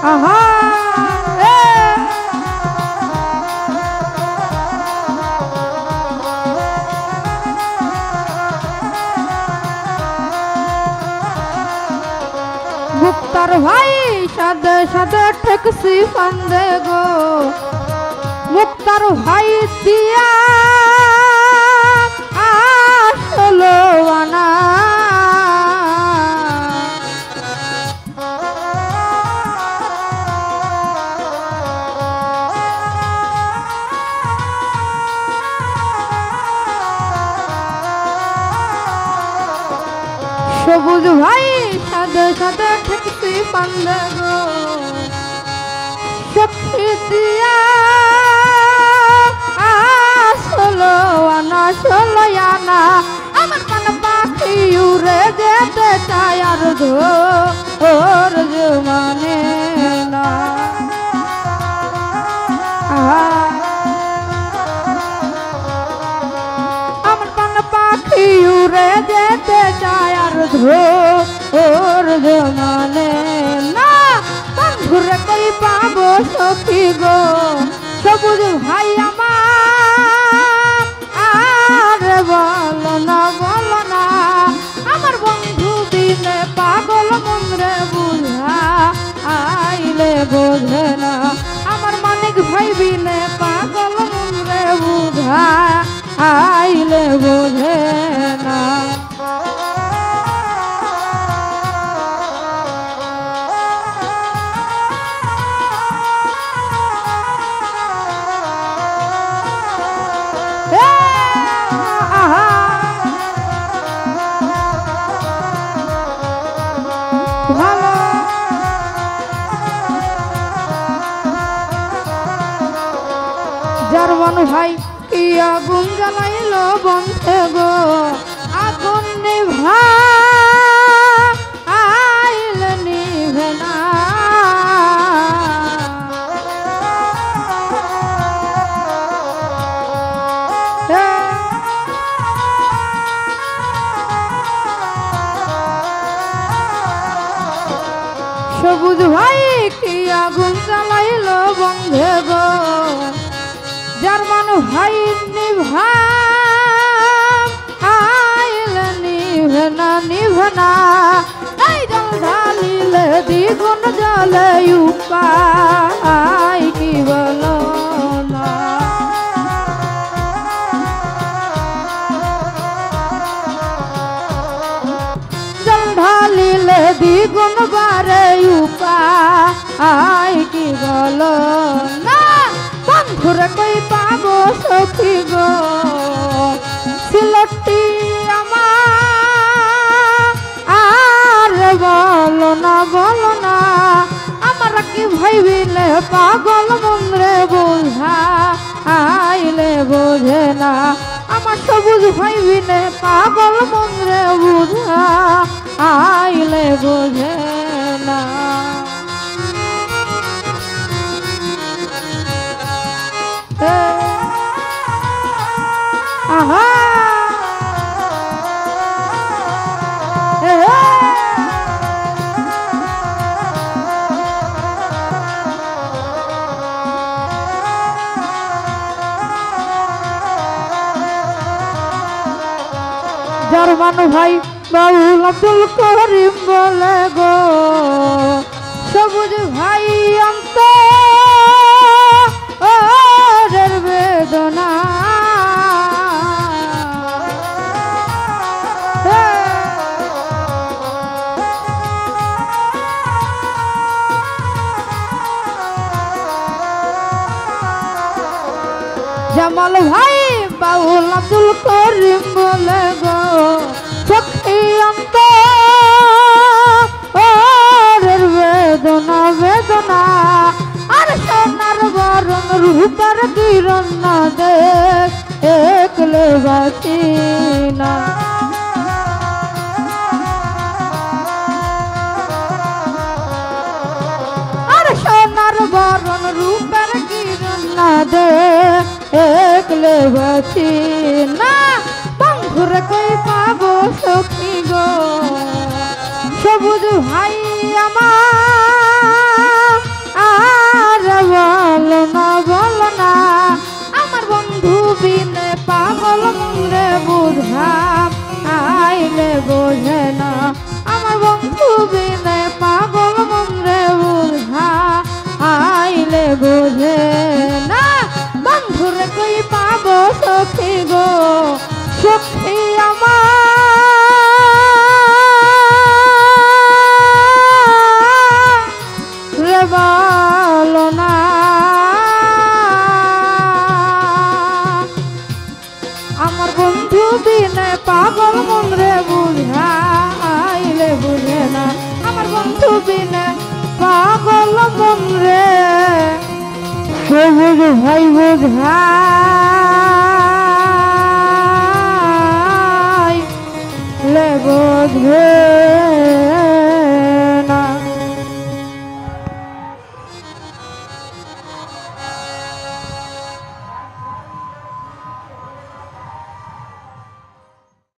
আহা মুক্তার ভাই সাদে সাদে ঠেকছি ফান্দে গো মুক্তার ভাই দিয়া আসলো আনা সবুজ ভাই সাদে সাদে ঠেকছি ফান্দে গো সখী দিয়া আসলো আনা চলো আনা আমার মন পাখি উড়ে যেতে চায় আর ধর মানে না আমার মন পাখি উড়ে যেতে চায় আর ধর মানে না ঘুরে কই পাবো সখী গো সবুজ ভাই আমার আর বলো না আমার বন্ধু বিনে পাগল মনরে বুঝা আইলে বোঝে না আমার মানিক ভাই বিনে পাগল মনরে বুঝা আইলে বোঝে না জার্মান ভাই কি আগুন জ্বালাইল বন্ধে গো আগুন নিভাইল নিভে না সবুজ ভাই কি আগুন জ্বালাইল বন্ধে গো জার্মান ভাই নিভাইল নিভে না এই জল ঢালিলে দ্বিগুণ জলে উপায় কি বলো না জল ঢালিলে দ্বিগুণ বারে উপায় কি বলো না ঘুরে কই পাবো সখী গো সিলটি আমার আর বলো না আমার কি ভাইবিলে পাগল মনরে বোঝা আইলে বোঝে না আমার সবুজ ভাইবিলে পাগল মনরে বুঝা আইলে বোঝে না আহা জার্মান ভাই বাউল আব্দুল করিম বলে গো সবুজ ভাই অন্তরের বেদনা জামাল ভাই বাউল আব্দুল করিম বলে গো সখী অন্তরের বেদনা আর সোনার বরণ রূপার কিরণ না দেখলে বাঁচি না আর সোনার বরণ রূপার কিরণ না দেখলে বাঁচি না ঘুরে কই পাবো সখী গো সবুজ ভাই আমার বিনে পাগল মন রে বুঝাইলে বুঝে না আমার বন্ধু বিনে পাগল মন রে ভাই বুঝা